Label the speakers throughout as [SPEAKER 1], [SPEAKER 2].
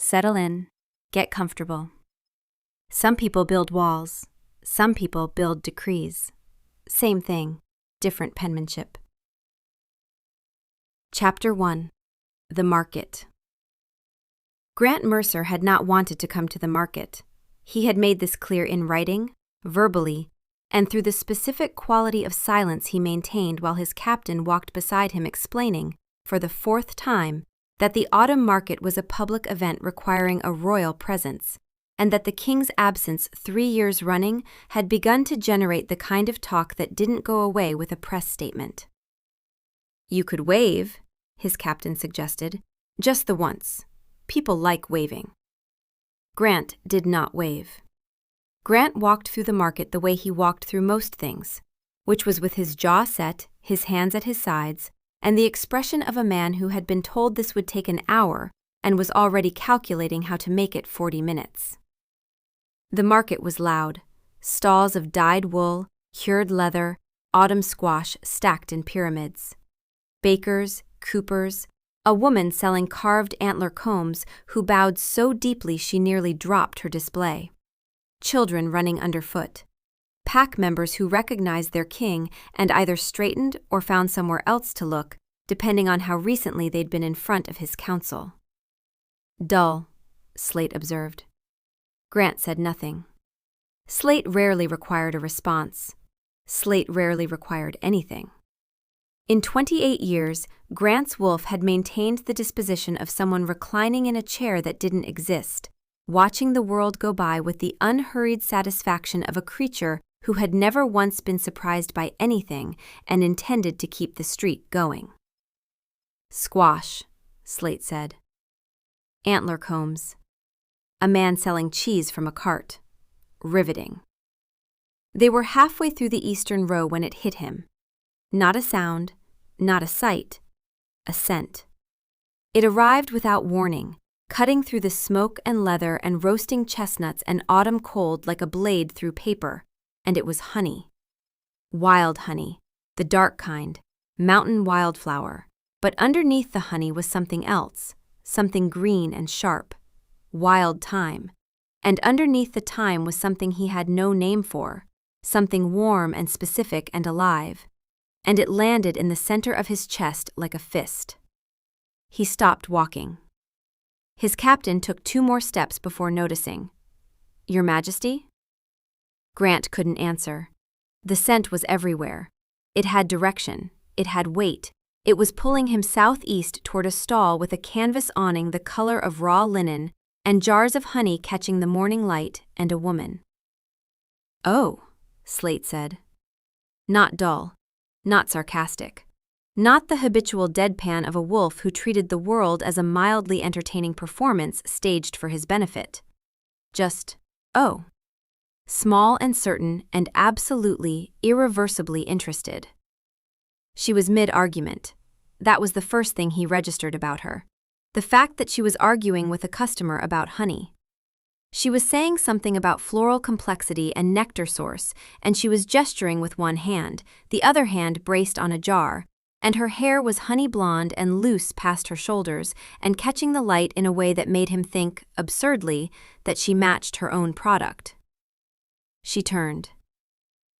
[SPEAKER 1] Settle in. Get comfortable. Some people build walls. Some people build decrees. Same thing, different penmanship. Chapter 1. The Market. Grant Mercer had not wanted to come to the market. He had made this clear in writing, verbally, and through the specific quality of silence he maintained while his captain walked beside him explaining, for the fourth time, that the autumn market was a public event requiring a royal presence, and that the king's absence 3 years running had begun to generate the kind of talk that didn't go away with a press statement. "You could wave," his captain suggested, "just the once. People like waving." Grant did not wave. Grant walked through the market the way he walked through most things, which was with his jaw set, his hands at his sides, and the expression of a man who had been told this would take an hour and was already calculating how to make it 40 minutes. The market was loud. Stalls of dyed wool, cured leather, autumn squash stacked in pyramids. Bakers, coopers, a woman selling carved antler combs who bowed so deeply she nearly dropped her display. Children running underfoot. Pack members who recognized their king and either straightened or found somewhere else to look, depending on how recently they'd been in front of his council. "Dull," Slate observed. Grant said nothing. Slate rarely required a response. Slate rarely required anything. In 28 years, Grant's wolf had maintained the disposition of someone reclining in a chair that didn't exist, watching the world go by with the unhurried satisfaction of a creature who had never once been surprised by anything and intended to keep the street going. "Squash," Slate said. "Antler combs." A man selling cheese from a cart. Riveting. They were halfway through the eastern row when it hit him. Not a sound, not a sight, a scent. It arrived without warning, cutting through the smoke and leather and roasting chestnuts and autumn cold like a blade through paper, and it was honey. Wild honey, the dark kind, mountain wildflower, but underneath the honey was something else, something green and sharp. Wild thyme, and underneath the thyme was something he had no name for, something warm and specific and alive, and it landed in the center of his chest like a fist. He stopped walking. His captain took 2 more steps before noticing. "Your Majesty?" Grant couldn't answer. The scent was everywhere. It had direction. It had weight. It was pulling him southeast toward a stall with a canvas awning the color of raw linen and jars of honey catching the morning light and a woman. "Oh," Slate said. Not dull, not sarcastic, not the habitual deadpan of a wolf who treated the world as a mildly entertaining performance staged for his benefit. Just, oh. Small and certain and absolutely, irreversibly interested. She was mid-argument. That was the first thing he registered about her. The fact that she was arguing with a customer about honey. She was saying something about floral complexity and nectar source, and she was gesturing with one hand, the other hand braced on a jar, and her hair was honey blonde and loose past her shoulders and catching the light in a way that made him think, absurdly, that she matched her own product. She turned.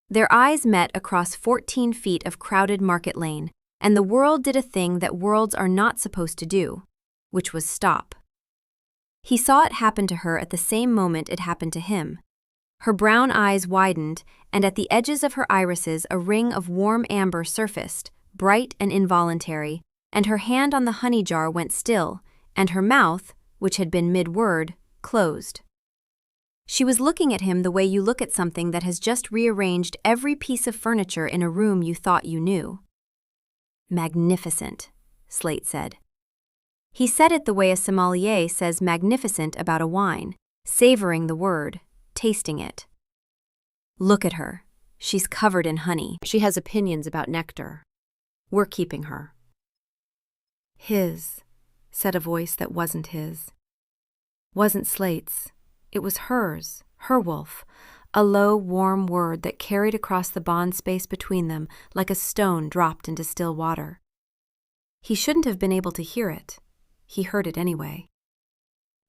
[SPEAKER 1] Their eyes met across 14 feet of crowded market lane, and the world did a thing that worlds are not supposed to do, which was stop. He saw it happen to her at the same moment it happened to him. Her brown eyes widened, and at the edges of her irises a ring of warm amber surfaced, bright and involuntary, and her hand on the honey jar went still, and her mouth, which had been mid-word, closed. She was looking at him the way you look at something that has just rearranged every piece of furniture in a room you thought you knew. "Magnificent," Slate said. He said it the way a sommelier says magnificent about a wine, savoring the word, tasting it. "Look at her. She's covered in honey. She has opinions about nectar. We're keeping her." "His," said a voice that wasn't his. Wasn't Slate's. It was hers, her wolf, a low, warm word that carried across the bond space between them like a stone dropped into still water. He shouldn't have been able to hear it. He heard it anyway.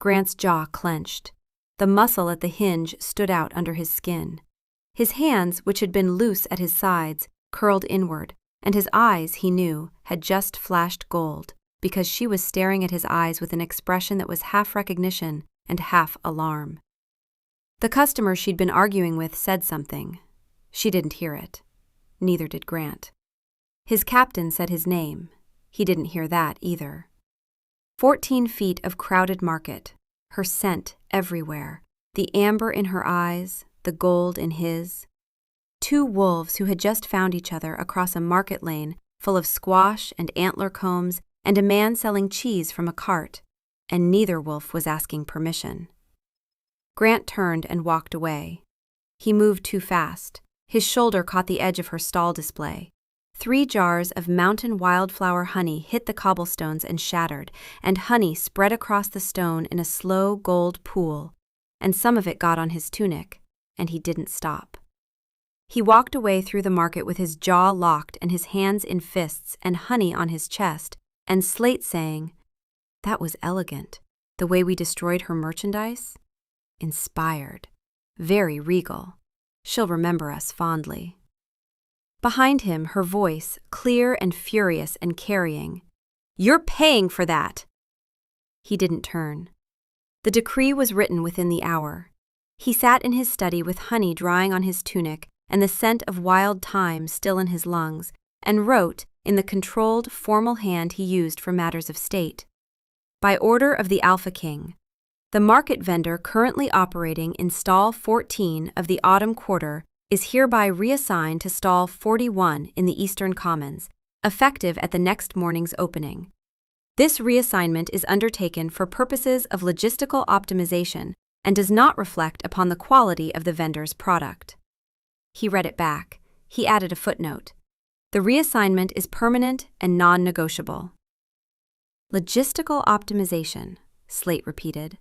[SPEAKER 1] Grant's jaw clenched. The muscle at the hinge stood out under his skin. His hands, which had been loose at his sides, curled inward, and his eyes, he knew, had just flashed gold, because she was staring at his eyes with an expression that was half recognition and half alarm. The customer she'd been arguing with said something. She didn't hear it. Neither did Grant. His captain said his name. He didn't hear that either. 14 feet of crowded market, her scent everywhere, the amber in her eyes, the gold in his. 2 wolves who had just found each other across a market lane full of squash and antler combs and a man selling cheese from a cart, and neither wolf was asking permission. Grant turned and walked away. He moved too fast. His shoulder caught the edge of her stall display. 3 jars of mountain wildflower honey hit the cobblestones and shattered, and honey spread across the stone in a slow gold pool, and some of it got on his tunic, and he didn't stop. He walked away through the market with his jaw locked and his hands in fists and honey on his chest, and Slate saying, "That was elegant. The way we destroyed her merchandise? Inspired. Very regal. She'll remember us fondly." Behind him, her voice, clear and furious and carrying, "You're paying for that!" He didn't turn. The decree was written within the hour. He sat in his study with honey drying on his tunic and the scent of wild thyme still in his lungs, and wrote, in the controlled, formal hand he used for matters of state, "By order of the Alpha King, the market vendor currently operating in stall 14 of the autumn quarter is hereby reassigned to stall 41 in the Eastern Commons, effective at the next morning's opening. This reassignment is undertaken for purposes of logistical optimization and does not reflect upon the quality of the vendor's product." He read it back. He added a footnote. "The reassignment is permanent and non-negotiable." Logistical optimization, Slate repeated.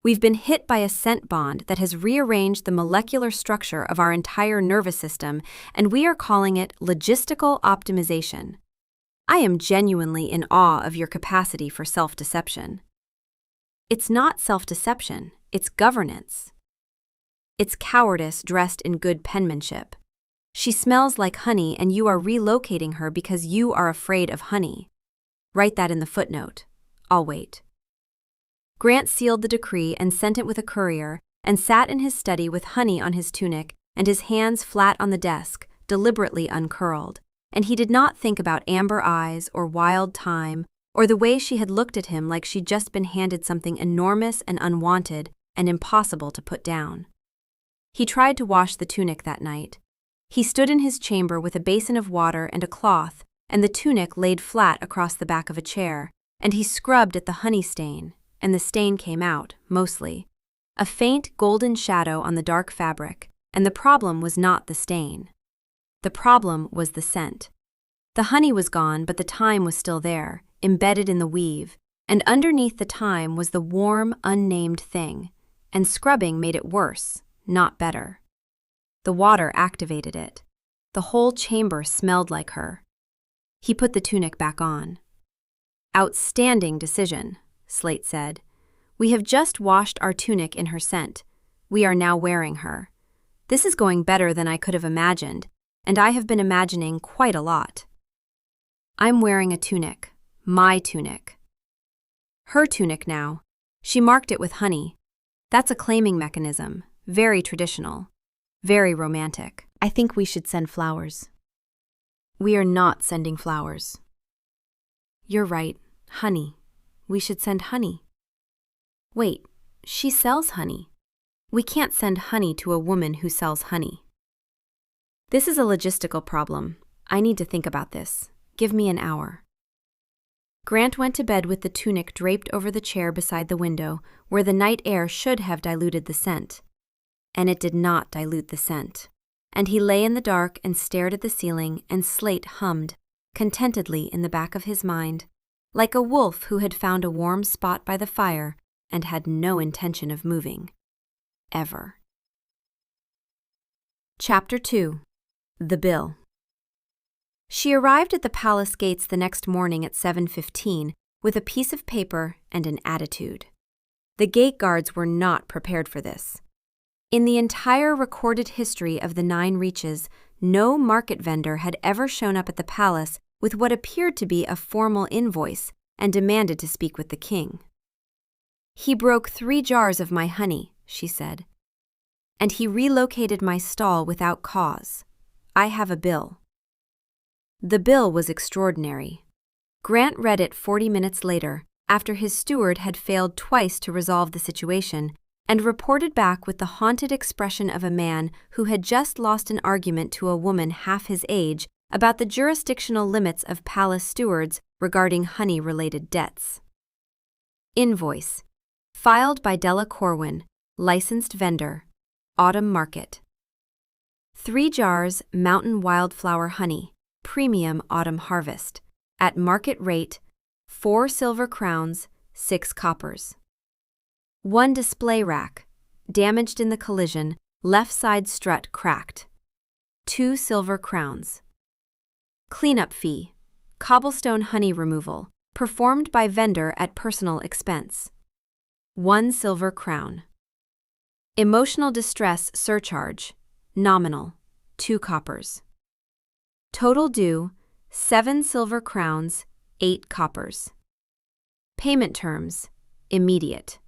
[SPEAKER 1] "We've been hit by a scent bond that has rearranged the molecular structure of our entire nervous system, and we are calling it logistical optimization. I am genuinely in awe of your capacity for self-deception." "It's not self-deception, it's governance. It's cowardice dressed in good penmanship. She smells like honey and you are relocating her because you are afraid of honey. Write that in the footnote. I'll wait." Grant sealed the decree and sent it with a courier, and sat in his study with honey on his tunic and his hands flat on the desk, deliberately uncurled, and he did not think about amber eyes or wild thyme or the way she had looked at him like she'd just been handed something enormous and unwanted and impossible to put down. He tried to wash the tunic that night. He stood in his chamber with a basin of water and a cloth, and the tunic laid flat across the back of a chair, and he scrubbed at the honey stain, and the stain came out, mostly. A faint golden shadow on the dark fabric, and the problem was not the stain. The problem was the scent. The honey was gone, but the thyme was still there, embedded in the weave, and underneath the thyme was the warm, unnamed thing, and scrubbing made it worse, not better. The water activated it. The whole chamber smelled like her. He put the tunic back on. "Outstanding decision," Slate said. "We have just washed our tunic in her scent. We are now wearing her. This is going better than I could have imagined, and I have been imagining quite a lot. I'm wearing a tunic, my tunic. Her tunic now. She marked it with honey. That's a claiming mechanism, very traditional, very romantic. I think we should send flowers." "We are not sending flowers." "You're right, honey. We should send honey." "Wait, she sells honey. We can't send honey to a woman who sells honey." "This is a logistical problem. I need to think about this. Give me an hour." Grant went to bed with the tunic draped over the chair beside the window, where the night air should have diluted the scent. And it did not dilute the scent. And he lay in the dark and stared at the ceiling, and Slate hummed, contentedly in the back of his mind, like a wolf who had found a warm spot by the fire and had no intention of moving. Ever. Chapter 2. The Bill. She arrived at the palace gates the next morning at 7:15 with a piece of paper and an attitude. The gate guards were not prepared for this. In the entire recorded history of the 9 Reaches, no market vendor had ever shown up at the palace with what appeared to be a formal invoice and demanded to speak with the king. "He broke 3 jars of my honey," she said. "And he relocated my stall without cause. I have a bill." The bill was extraordinary. Grant read it 40 minutes later, after his steward had failed twice to resolve the situation, and reported back with the haunted expression of a man who had just lost an argument to a woman half his age about the jurisdictional limits of palace stewards regarding honey-related debts. Invoice. Filed by Della Corwin, licensed vendor, Autumn Market. 3 jars Mountain Wildflower Honey, Premium Autumn Harvest, at market rate, 4 silver crowns, 6 coppers. 1 display rack, damaged in the collision, left side strut cracked. 2 silver crowns. Cleanup fee, cobblestone honey removal, performed by vendor at personal expense. 1 silver crown. Emotional distress surcharge, nominal, 2 coppers. Total due, 7 silver crowns, 8 coppers. Payment terms, immediate.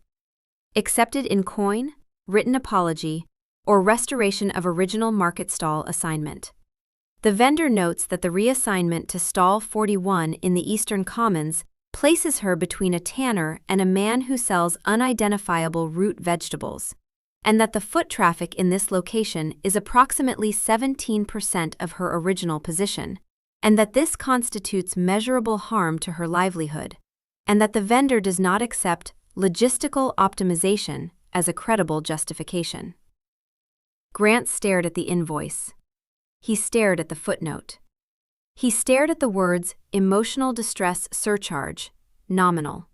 [SPEAKER 1] Accepted in coin, written apology, or restoration of original market stall assignment. The vendor notes that the reassignment to stall 41 in the Eastern Commons places her between a tanner and a man who sells unidentifiable root vegetables, and that the foot traffic in this location is approximately 17% of her original position, and that this constitutes measurable harm to her livelihood, and that the vendor does not accept logistical optimization as a credible justification. Grant stared at the invoice. He stared at the footnote. He stared at the words emotional distress surcharge, nominal.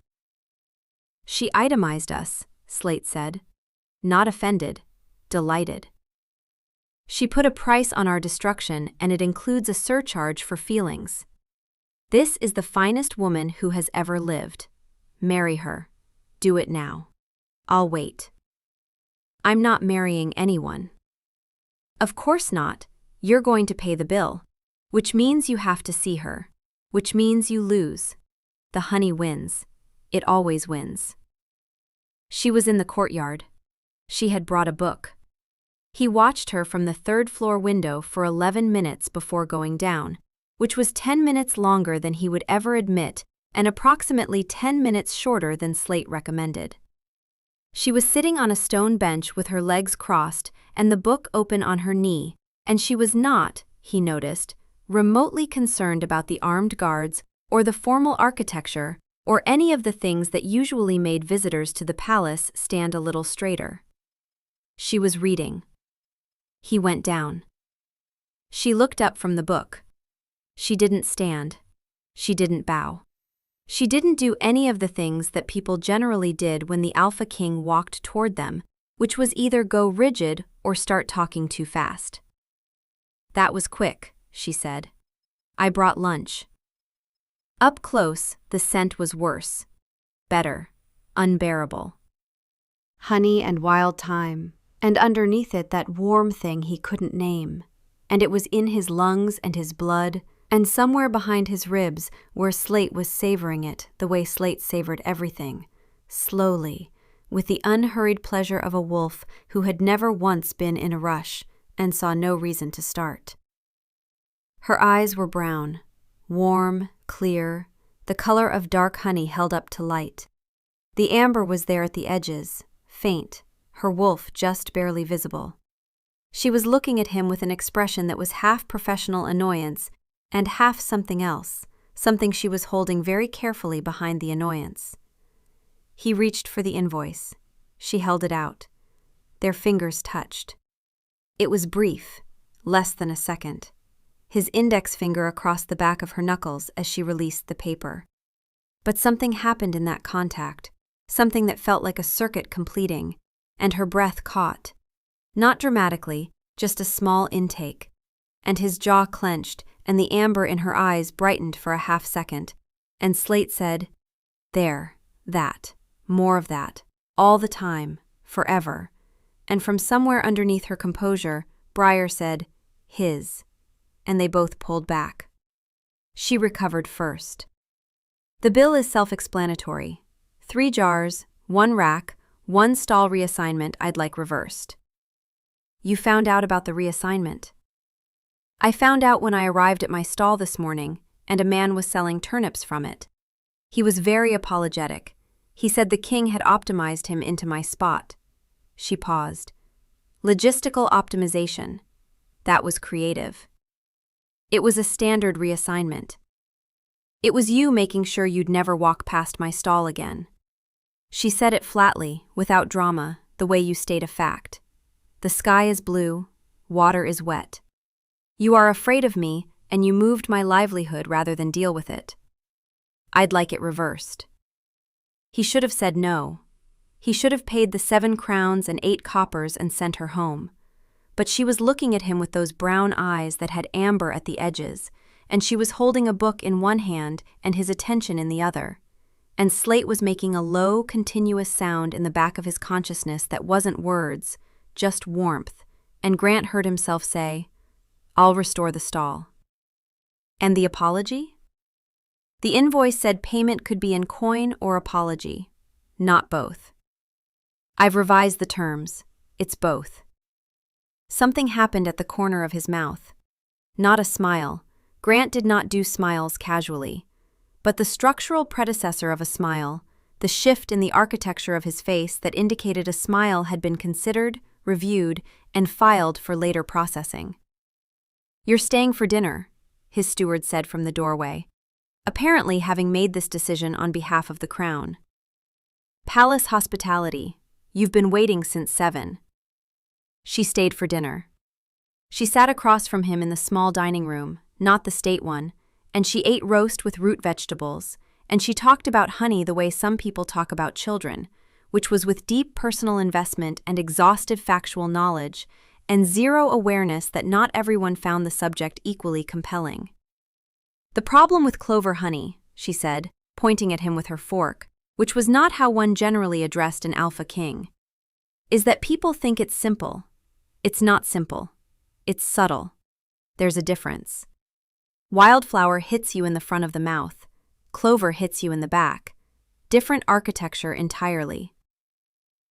[SPEAKER 1] "She itemized us," Slate said. "Not offended, delighted. She put a price on our destruction, and it includes a surcharge for feelings. This is the finest woman who has ever lived. Marry her. Do it now. I'll wait." "I'm not marrying anyone." "Of course not. You're going to pay the bill, which means you have to see her, which means you lose. The honey wins. It always wins." She was in the courtyard. She had brought a book. He watched her from the 3rd-floor window for 11 minutes before going down, which was 10 minutes longer than he would ever admit and approximately 10 minutes shorter than Slate recommended. She was sitting on a stone bench with her legs crossed and the book open on her knee, and she was not, he noticed, remotely concerned about the armed guards or the formal architecture or any of the things that usually made visitors to the palace stand a little straighter. She was reading. He went down. She looked up from the book. She didn't stand. She didn't bow. She didn't do any of the things that people generally did when the Alpha King walked toward them, which was either go rigid or start talking too fast. "That was quick," she said. "I brought lunch." Up close, the scent was worse. Better. Unbearable. Honey and wild thyme, and underneath it that warm thing he couldn't name, and it was in his lungs and his blood, and somewhere behind his ribs where Slate was savoring it the way Slate savored everything, slowly, with the unhurried pleasure of a wolf who had never once been in a rush and saw no reason to start. Her eyes were brown, warm, clear, the color of dark honey held up to light. The amber was there at the edges, faint, her wolf just barely visible. She was looking at him with an expression that was half professional annoyance and half something else, something she was holding very carefully behind the annoyance. He reached for the invoice. She held it out. Their fingers touched. It was brief, less than a second. His index finger across the back of her knuckles as she released the paper. But something happened in that contact, something that felt like a circuit completing, and her breath caught. Not dramatically, just a small intake. And his jaw clenched, and the amber in her eyes brightened for a half second, and Slate said, "There, that, more of that, All the time, forever. And from somewhere underneath her composure, Briar said, "His," and they both pulled back. She recovered first. The bill is self-explanatory. 3 jars, 1 rack, 1 stall reassignment I'd like reversed. You found out about the reassignment? I found out when I arrived at my stall this morning, and a man was selling turnips from it. He was very apologetic. He said the king had optimized him into my spot. She paused. Logistical optimization. That was creative. It was a standard reassignment. It was you making sure you'd never walk past my stall again. She said it flatly, without drama, the way you state a fact. The sky is blue, water is wet. You are afraid of me, and you moved my livelihood rather than deal with it. I'd like it reversed. He should have said no. He should have paid the 7 crowns and 8 coppers and sent her home. But she was looking at him with those brown eyes that had amber at the edges, and she was holding a book in one hand and his attention in the other. And Slate was making a low, continuous sound in the back of his consciousness that wasn't words, just warmth, and Grant heard himself say, "I'll restore the stall." And the apology? The invoice said payment could be in coin or apology, not both. I've revised the terms. It's both. Something happened at the corner of his mouth. Not a smile. Grant did not do smiles casually. But the structural predecessor of a smile, the shift in the architecture of his face that indicated a smile had been considered, reviewed, and filed for later processing. "You're staying for dinner," his steward said from the doorway, apparently having made this decision on behalf of the crown. "Palace hospitality. You've been waiting since 7. She stayed for dinner. She sat across from him in the small dining room, not the state one, and she ate roast with root vegetables, and she talked about honey the way some people talk about children, which was with deep personal investment and exhaustive factual knowledge, and zero awareness that not everyone found the subject equally compelling. "The problem with clover honey," she said, pointing at him with her fork, which was not how one generally addressed an alpha king, "is that people think it's simple. It's not simple. It's subtle. There's a difference. Wildflower hits you in the front of the mouth. Clover hits you in the back. Different architecture entirely."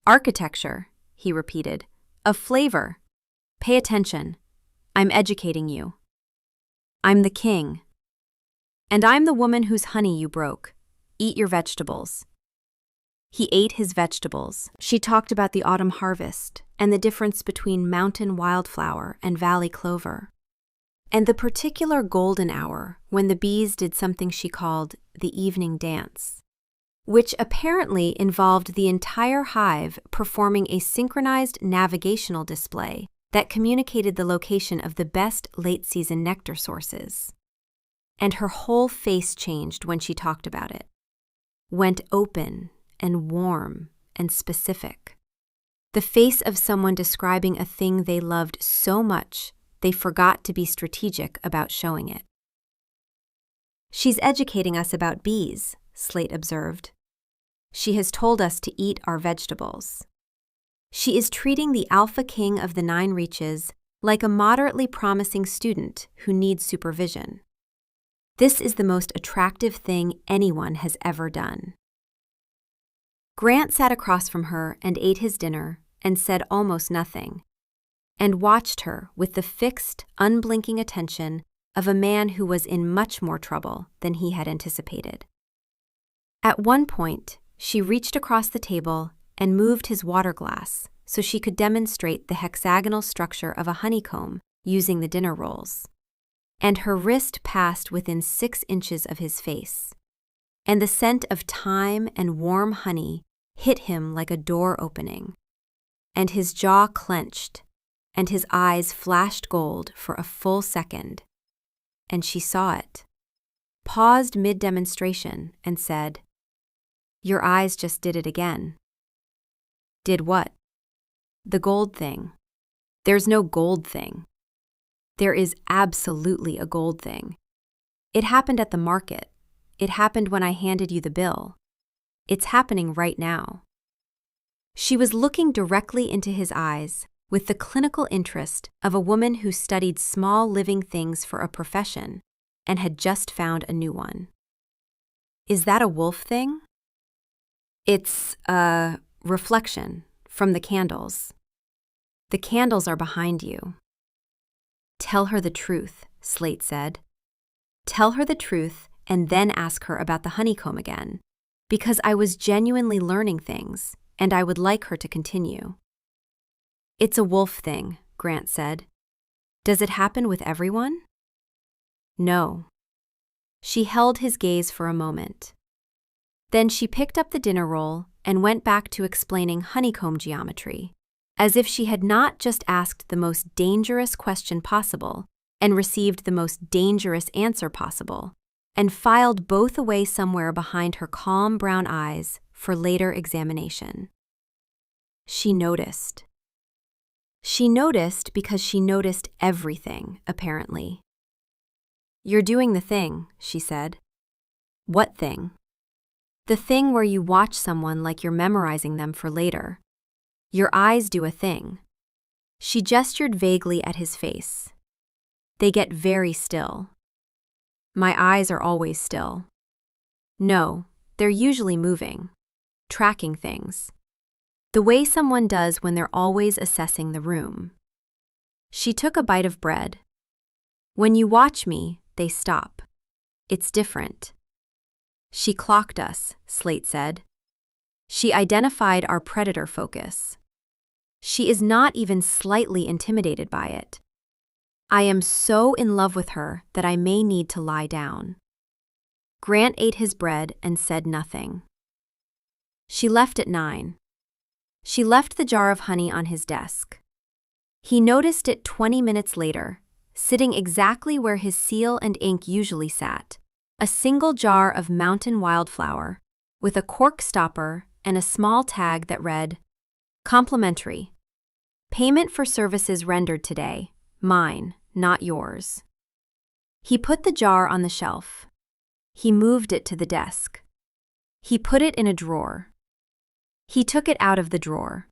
[SPEAKER 1] "Architecture," he repeated, "of flavor. Pay attention. I'm educating you. I'm the king. And I'm the woman whose honey you broke. Eat your vegetables." He ate his vegetables. She talked about the autumn harvest and the difference between mountain wildflower and valley clover, and the particular golden hour when the bees did something she called the evening dance, which apparently involved the entire hive performing a synchronized navigational display that communicated the location of the best late-season nectar sources. And her whole face changed when she talked about it. Went open and warm and specific. The face of someone describing a thing they loved so much they forgot to be strategic about showing it. "She's educating us about bees," Slate observed. "She has told us to eat our vegetables. She is treating the alpha king of the 9 reaches like a moderately promising student who needs supervision. This is the most attractive thing anyone has ever done." Grant sat across from her and ate his dinner and said almost nothing, and watched her with the fixed, unblinking attention of a man who was in much more trouble than he had anticipated. At one point, she reached across the table and moved his water glass so she could demonstrate the hexagonal structure of a honeycomb using the dinner rolls. And her wrist passed within 6 inches of his face, and the scent of thyme and warm honey hit him like a door opening, and his jaw clenched, and his eyes flashed gold for a full second, and she saw it, paused mid-demonstration, and said, "Your eyes just did it again." "Did what?" "The gold thing." "There's no gold thing." "There is absolutely a gold thing. It happened at the market. It happened when I handed you the bill. It's happening right now." She was looking directly into his eyes with the clinical interest of a woman who studied small living things for a profession and had just found a new one. Is that a wolf thing? It's a reflection from the candles. The candles are behind you. Tell her the truth, Slate said. Tell her the truth and then ask her about the honeycomb again, because I was genuinely learning things and I would like her to continue. It's a wolf thing, Grant said. Does it happen with everyone? No. She held his gaze for a moment. Then she picked up the dinner roll and went back to explaining honeycomb geometry, as if she had not just asked the most dangerous question possible and received the most dangerous answer possible, and filed both away somewhere behind her calm brown eyes for later examination. She noticed. She noticed because she noticed everything, apparently. You're doing the thing, she said. What thing? The thing where you watch someone like you're memorizing them for later. Your eyes do a thing. She gestured vaguely at his face. They get very still. My eyes are always still. No, they're usually moving, tracking things. The way someone does when they're always assessing the room. She took a bite of bread. When you watch me, they stop. It's different. She clocked us, Slate said. She identified our predator focus. She is not even slightly intimidated by it. I am so in love with her that I may need to lie down. Grant ate his bread and said nothing. She left at 9. She left the jar of honey on his desk. He noticed it 20 minutes later, sitting exactly where his seal and ink usually sat, a single jar of mountain wildflower, with a cork stopper and a small tag that read, "Complimentary. Payment for services rendered today. Mine, not yours." He put the jar on the shelf. He moved it to the desk. He put it in a drawer. He took it out of the drawer.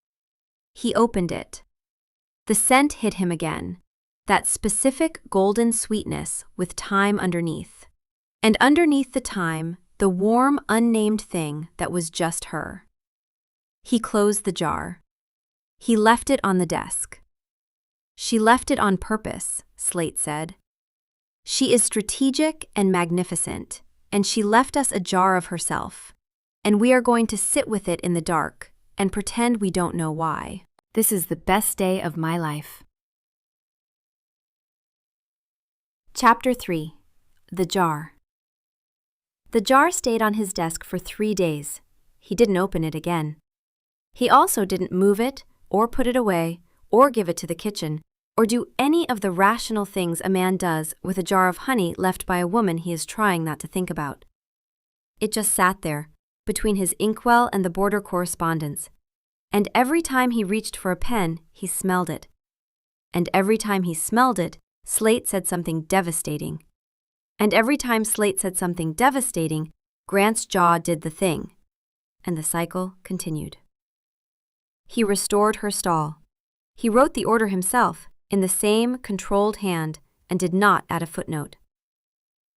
[SPEAKER 1] He opened it. The scent hit him again, that specific golden sweetness with thyme underneath. And underneath the thyme, the warm, unnamed thing that was just her. He closed the jar. He left it on the desk. She left it on purpose, Slate said. She is strategic and magnificent, and she left us a jar of herself. And we are going to sit with it in the dark and pretend we don't know why. This is the best day of my life. Chapter 3. The Jar. The jar stayed on his desk for 3 days. He didn't open it again. He also didn't move it, or put it away, or give it to the kitchen, or do any of the rational things a man does with a jar of honey left by a woman he is trying not to think about. It just sat there, between his inkwell and the border correspondence, and every time he reached for a pen, he smelled it. And every time he smelled it, Slate said something devastating. And every time Slate said something devastating, Grant's jaw did the thing. And the cycle continued. He restored her stall. He wrote the order himself, in the same controlled hand, and did not add a footnote.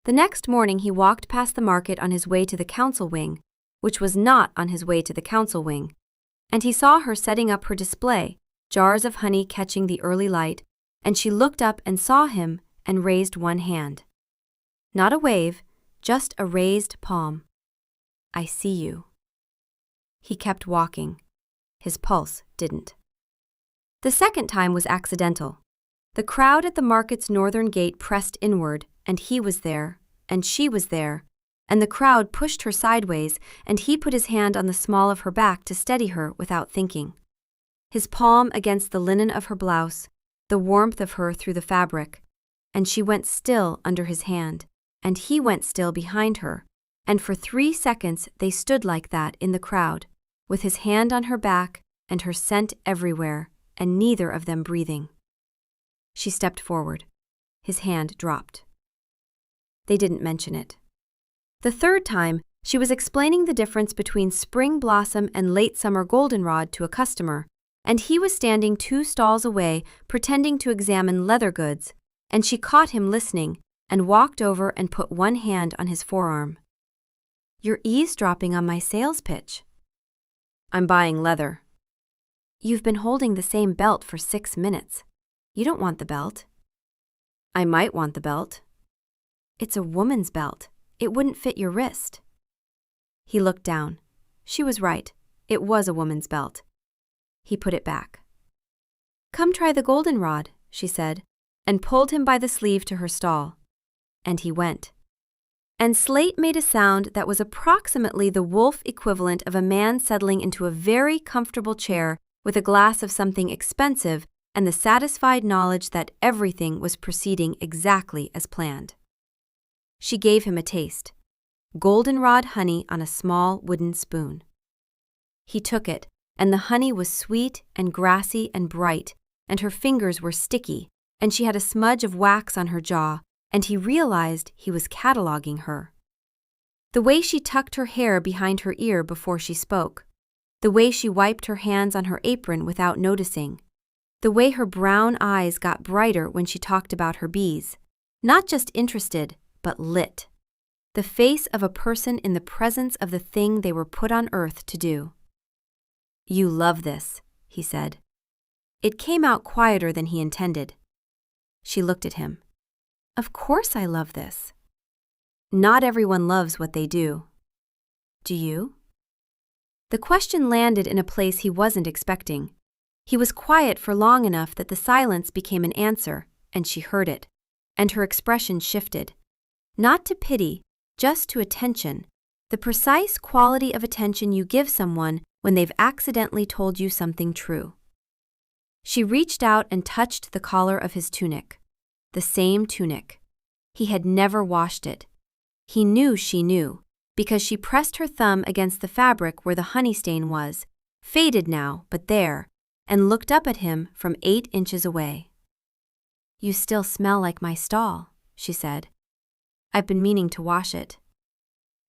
[SPEAKER 1] The next morning he walked past the market on his way to the council wing, which was not on his way to the council wing, and he saw her setting up her display, jars of honey catching the early light, and she looked up and saw him and raised one hand. Not a wave, just a raised palm. I see you. He kept walking. His pulse didn't. The second time was accidental. The crowd at the market's northern gate pressed inward, and he was there, and she was there, and the crowd pushed her sideways, and he put his hand on the small of her back to steady her without thinking. His palm against the linen of her blouse, the warmth of her through the fabric, and she went still under his hand, and he went still behind her, and for 3 seconds they stood like that in the crowd, with his hand on her back and her scent everywhere, and neither of them breathing. She stepped forward. His hand dropped. They didn't mention it. The third time, She was explaining the difference between spring blossom and late summer goldenrod to a customer, and he was standing 2 stalls away pretending to examine leather goods, and she caught him listening and walked over and put one hand on his forearm. "You're eavesdropping on my sales pitch." "I'm buying leather." "You've been holding the same belt for 6 minutes. You don't want the belt." "I might want the belt." "It's a woman's belt. It wouldn't fit your wrist." He looked down. She was right. It was a woman's belt. He put it back. "Come try the goldenrod," she said, and pulled him by the sleeve to her stall. And he went. And Slate made a sound that was approximately the wolf equivalent of a man settling into a very comfortable chair with a glass of something expensive and the satisfied knowledge that everything was proceeding exactly as planned. She gave him a taste. Goldenrod honey on a small wooden spoon. He took it, and the honey was sweet and grassy and bright, and her fingers were sticky, and she had a smudge of wax on her jaw, and he realized he was cataloging her. The way she tucked her hair behind her ear before she spoke, the way she wiped her hands on her apron without noticing, the way her brown eyes got brighter when she talked about her bees, not just interested, but lit. The face of a person in the presence of the thing they were put on earth to do. "You love this," he said. It came out quieter than he intended. She looked at him. "Of course I love this." "Not everyone loves what they do." "Do you?" The question landed in a place he wasn't expecting. He was quiet for long enough that the silence became an answer, and she heard it, and her expression shifted. Not to pity, just to attention, the precise quality of attention you give someone when they've accidentally told you something true. She reached out and touched the collar of his tunic. The same tunic. He had never washed it. He knew she knew, because she pressed her thumb against the fabric where the honey stain was, faded now, but there, and looked up at him from 8 inches away. "You still smell like my stall," she said. "I've been meaning to wash it."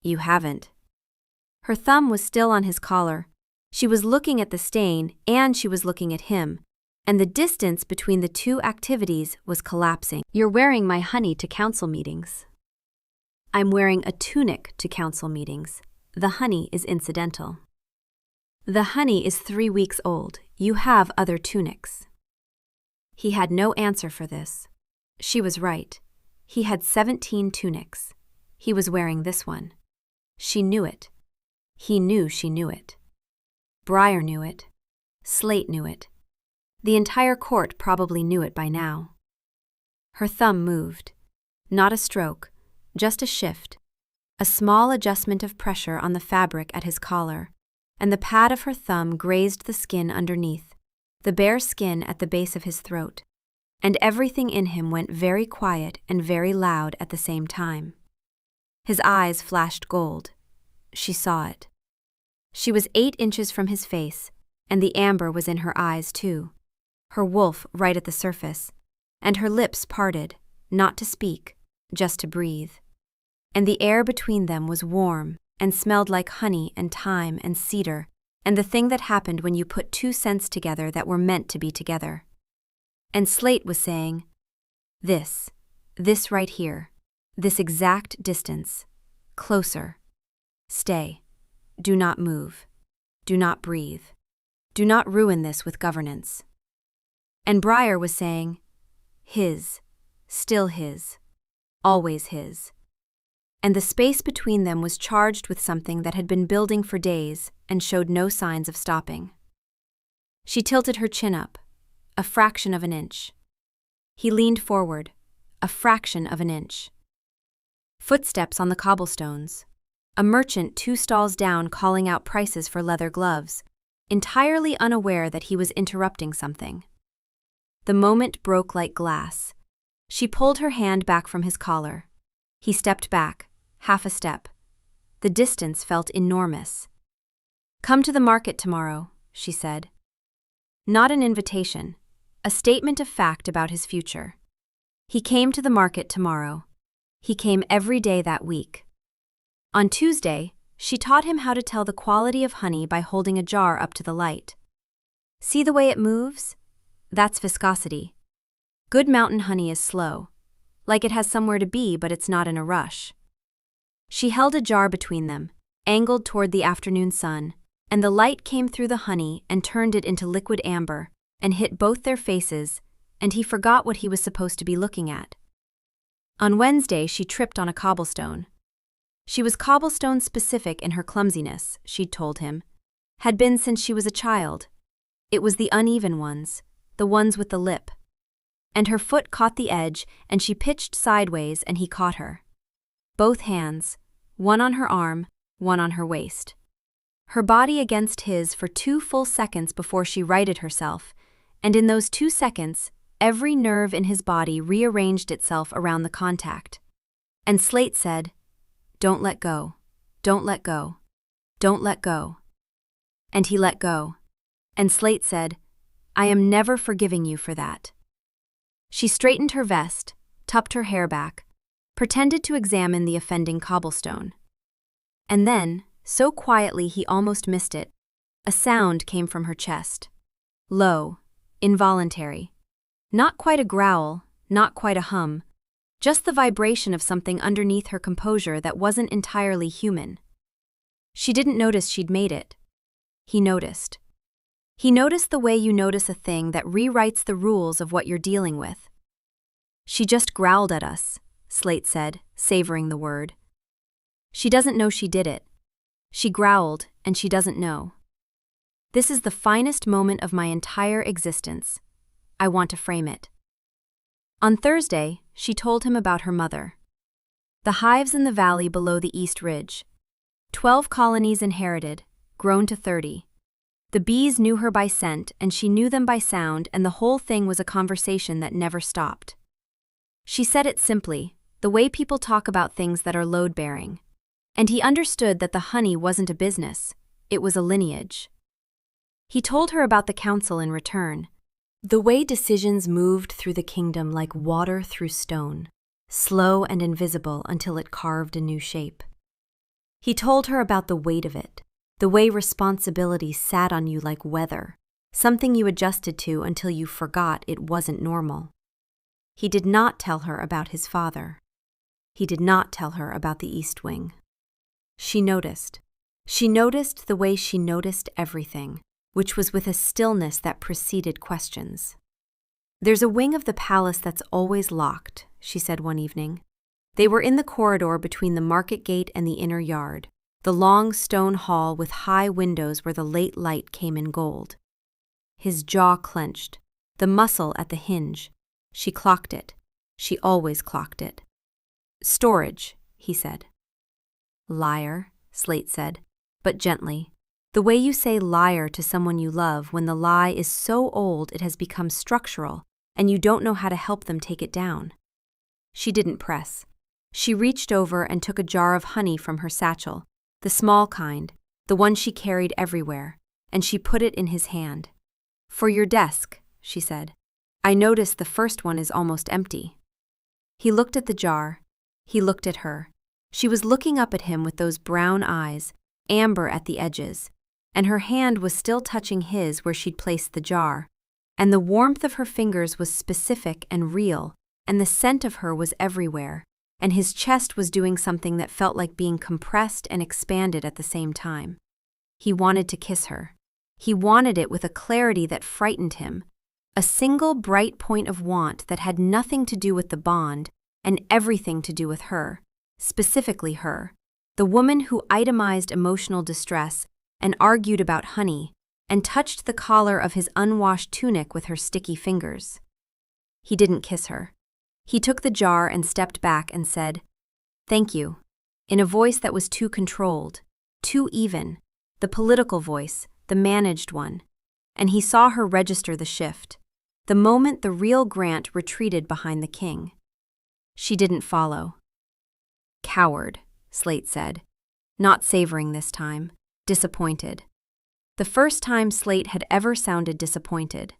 [SPEAKER 1] "You haven't." Her thumb was still on his collar. She was looking at the stain, and she was looking at him, and the distance between the two activities was collapsing. "You're wearing my honey to council meetings." "I'm wearing a tunic to council meetings. The honey is incidental." "The honey is 3 weeks old. You have other tunics." He had no answer for this. She was right. He had 17 tunics. He was wearing this one. She knew it. He knew she knew it. Briar knew it. Slate knew it. The entire court probably knew it by now. Her thumb moved. Not a stroke, just a shift. A small adjustment of pressure on the fabric at his collar, and the pad of her thumb grazed the skin underneath, the bare skin at the base of his throat, and everything in him went very quiet and very loud at the same time. His eyes flashed gold. She saw it. She was 8 inches from his face, and the amber was in her eyes too. Her wolf right at the surface, and her lips parted, not to speak, just to breathe. And the air between them was warm and smelled like honey and thyme and cedar, and the thing that happened when you put 2 scents together that were meant to be together. And Slate was saying, this right here, this exact distance, closer, stay, do not move, do not breathe, do not ruin this with governance. And Briar was saying, his, still his, always his. And the space between them was charged with something that had been building for days and showed no signs of stopping. She tilted her chin up, a fraction of an inch. He leaned forward, a fraction of an inch. Footsteps on the cobblestones. A merchant 2 stalls down calling out prices for leather gloves, entirely unaware that he was interrupting something. The moment broke like glass. She pulled her hand back from his collar. He stepped back, half a step. The distance felt enormous. "Come to the market tomorrow," she said. Not an invitation, a statement of fact about his future. He came to the market tomorrow. He came every day that week. On Tuesday, She taught him how to tell the quality of honey by holding a jar up to the light. See the way it moves? That's viscosity. Good mountain honey is slow, like it has somewhere to be but it's not in a rush. She held a jar between them, angled toward the afternoon sun, and the light came through the honey and turned it into liquid amber and hit both their faces, and he forgot what he was supposed to be looking at. On Wednesday, she tripped on a cobblestone. She was cobblestone specific in her clumsiness, she'd told him, had been since she was a child. It was the uneven ones, the ones with the lip. And her foot caught the edge, and she pitched sideways, and he caught her. Both hands, one on her arm, one on her waist. Her body against his for 2 full seconds before she righted herself, and in those 2 seconds, every nerve in his body rearranged itself around the contact. And Slate said, "Don't let go. Don't let go. Don't let go." And he let go. And Slate said, "I am never forgiving you for that." She straightened her vest, tucked her hair back, pretended to examine the offending cobblestone. And then, so quietly he almost missed it, a sound came from her chest. Low, involuntary. Not quite a growl, not quite a hum, just the vibration of something underneath her composure that wasn't entirely human. She didn't notice she'd made it. He noticed. He noticed the way you notice a thing that rewrites the rules of what you're dealing with. "She just growled at us," Slate said, savoring the word. "She doesn't know she did it. She growled, and she doesn't know. This is the finest moment of my entire existence. I want to frame it." On Thursday, she told him about her mother. The hives in the valley below the East Ridge. 12 colonies inherited, grown to 30. The bees knew her by scent, and she knew them by sound, and the whole thing was a conversation that never stopped. She said it simply, the way people talk about things that are load-bearing. And he understood that the honey wasn't a business, it was a lineage. He told her about the council in return. The way decisions moved through the kingdom like water through stone, slow and invisible until it carved a new shape. He told her about the weight of it, the way responsibility sat on you like weather, something you adjusted to until you forgot it wasn't normal. He did not tell her about his father. He did not tell her about the East Wing. She noticed. She noticed the way she noticed everything, which was with a stillness that preceded questions. "There's a wing of the palace that's always locked," she said one evening. They were in the corridor between the market gate and the inner yard, the long stone hall with high windows where the late light came in gold. His jaw clenched, the muscle at the hinge. She clocked it. She always clocked it. "Storage," he said. "Liar," Slate said, but gently. The way you say liar to someone you love when the lie is so old it has become structural and you don't know how to help them take it down. She didn't press. She reached over and took a jar of honey from her satchel, the small kind, the one she carried everywhere, and she put it in his hand. "For your desk," she said. "I noticed the first one is almost empty." He looked at the jar. He looked at her. She was looking up at him with those brown eyes, amber at the edges, and her hand was still touching his where she'd placed the jar, and the warmth of her fingers was specific and real, and the scent of her was everywhere, and his chest was doing something that felt like being compressed and expanded at the same time. He wanted to kiss her. He wanted it with a clarity that frightened him, a single bright point of want that had nothing to do with the bond and everything to do with her, specifically her, the woman who itemized emotional distress and argued about honey and touched the collar of his unwashed tunic with her sticky fingers. He didn't kiss her. He took the jar and stepped back and said, "Thank you," in a voice that was too controlled, too even, the political voice, the managed one, and he saw her register the shift, the moment the real Grant retreated behind the king. She didn't follow. "Coward," Slate said, not savoring this time, disappointed. The first time Slate had ever sounded disappointed.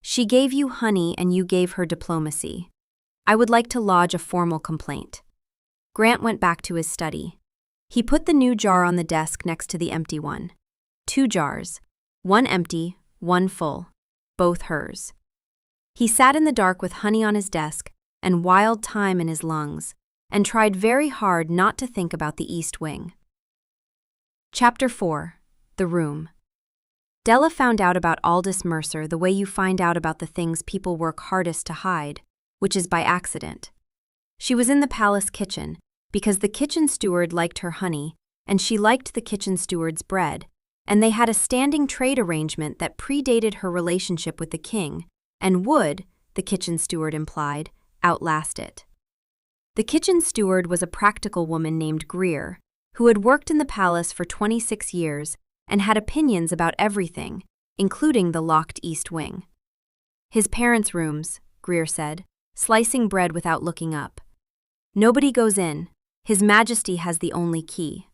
[SPEAKER 1] "She gave you honey and you gave her diplomacy. I would like to lodge a formal complaint." Grant went back to his study. He put the new jar on the desk next to the empty one. 2 jars, one empty, one full, both hers. He sat in the dark with honey on his desk and wild thyme in his lungs, and tried very hard not to think about the East Wing. Chapter 4. The Room. Della found out about Aldous Mercer the way you find out about the things people work hardest to hide, which is by accident. She was in the palace kitchen, because the kitchen steward liked her honey, and she liked the kitchen steward's bread, and they had a standing trade arrangement that predated her relationship with the king, and would, the kitchen steward implied, outlast it. The kitchen steward was a practical woman named Greer, who had worked in the palace for 26 years and had opinions about everything, including the locked East Wing. His parents' rooms, Greer said, slicing bread without looking up. Nobody goes in. His Majesty has the only key.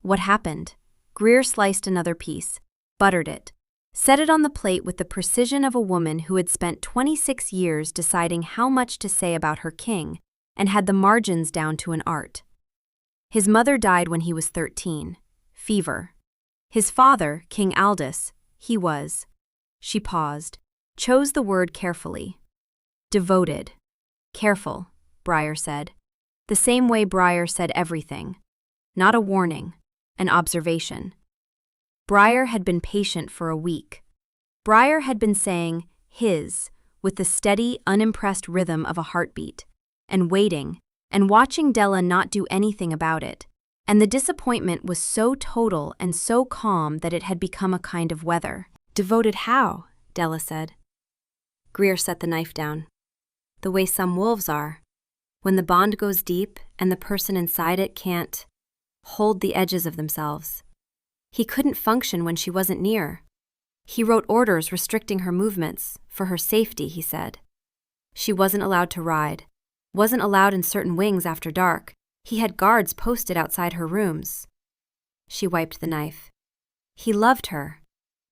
[SPEAKER 1] What happened? Greer sliced another piece, buttered it, set it on the plate with the precision of a woman who had spent 26 years deciding how much to say about her king and had the margins down to an art. His mother died when he was 13. Fever. His father, King Aldous, he was. She paused, chose the word carefully. Devoted. Careful, Briar said. The same way Briar said everything. Not a warning, an observation. Briar had been patient for a week. Briar had been saying his with the steady, unimpressed rhythm of a heartbeat, and waiting, and watching Della not do anything about it, and the disappointment was so total and so calm that it had become a kind of weather. Devoted how? Della said. Greer set the knife down. The way some wolves are, when the bond goes deep and the person inside it can't hold the edges of themselves. He couldn't function when she wasn't near. He wrote orders restricting her movements, for her safety, he said. She wasn't allowed to ride, wasn't allowed in certain wings after dark. He had guards posted outside her rooms. She wiped the knife. He loved her.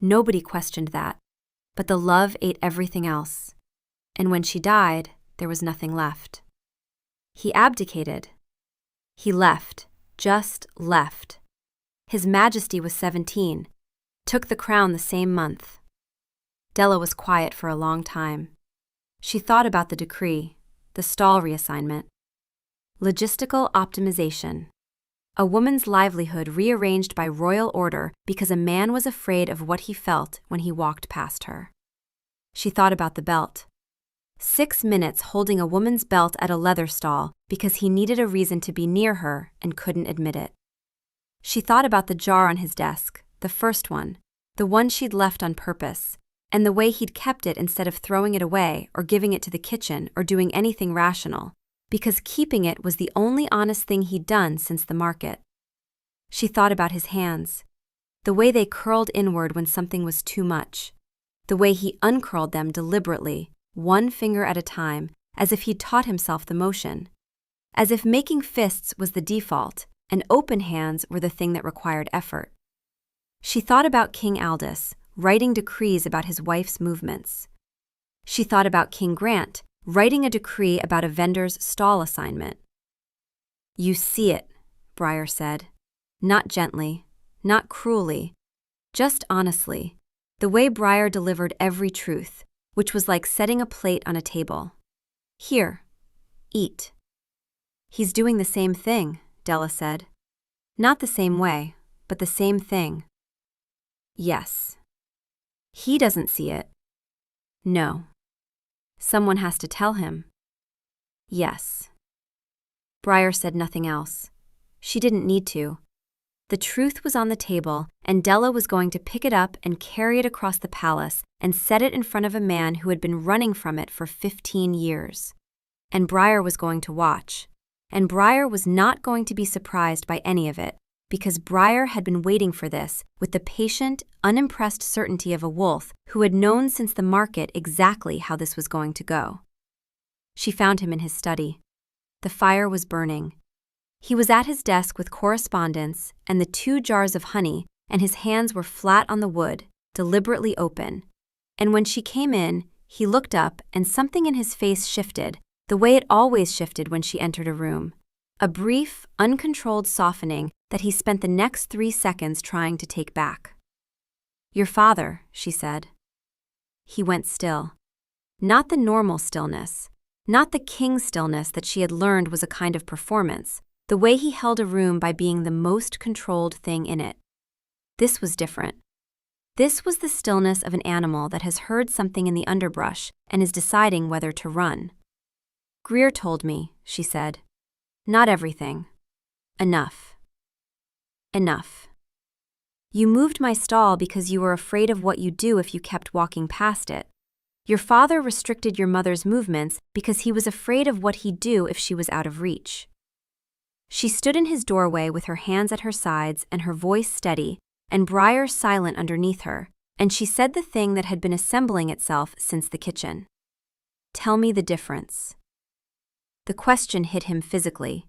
[SPEAKER 1] Nobody questioned that. But the love ate everything else. And when she died, there was nothing left. He abdicated. He left, just left. His Majesty was 17, took the crown the same month. Della was quiet for a long time. She thought about the decree, the stall reassignment. Logistical optimization. A woman's livelihood rearranged by royal order because a man was afraid of what he felt when he walked past her. She thought about the belt. 6 minutes holding a woman's belt at a leather stall because he needed a reason to be near her and couldn't admit it. She thought about the jar on his desk, the first one, the one she'd left on purpose, and the way he'd kept it instead of throwing it away or giving it to the kitchen or doing anything rational, because keeping it was the only honest thing he'd done since the market. She thought about his hands, the way they curled inward when something was too much, the way he uncurled them deliberately, one finger at a time, as if he'd taught himself the motion, as if making fists was the default and open hands were the thing that required effort. She thought about King Aldous, writing decrees about his wife's movements. She thought about King Grant, writing a decree about a vendor's stall assignment. You see it, Briar said, not gently, not cruelly, just honestly, the way Briar delivered every truth, which was like setting a plate on a table. Here, eat. He's doing the same thing, Della said. Not the same way, but the same thing. Yes. He doesn't see it. No. Someone has to tell him. Yes. Briar said nothing else. She didn't need to. The truth was on the table, and Della was going to pick it up and carry it across the palace and set it in front of a man who had been running from it for 15 years. And Briar was going to watch. And Briar was not going to be surprised by any of it, because Briar had been waiting for this with the patient, unimpressed certainty of a wolf who had known since the market exactly how this was going to go. She found him in his study. The fire was burning. He was at his desk with correspondence and the 2 jars of honey, and his hands were flat on the wood, deliberately open. And when she came in, he looked up and something in his face shifted, the way it always shifted when she entered a room. a brief, uncontrolled softening that he spent the next 3 seconds trying to take back. "Your father," she said. He went still. Not the normal stillness, not the king stillness that she had learned was a kind of performance, the way he held a room by being the most controlled thing in it. This was different. This was the stillness of an animal that has heard something in the underbrush and is deciding whether to run. "Greer told me," she said. "Not everything. Enough. Enough. You moved my stall because you were afraid of what you'd do if you kept walking past it. Your father restricted your mother's movements because he was afraid of what he'd do if she was out of reach." She stood in his doorway with her hands at her sides and her voice steady, and Briar silent underneath her, and she said the thing that had been assembling itself since the kitchen. "Tell me the difference." The question hit him physically.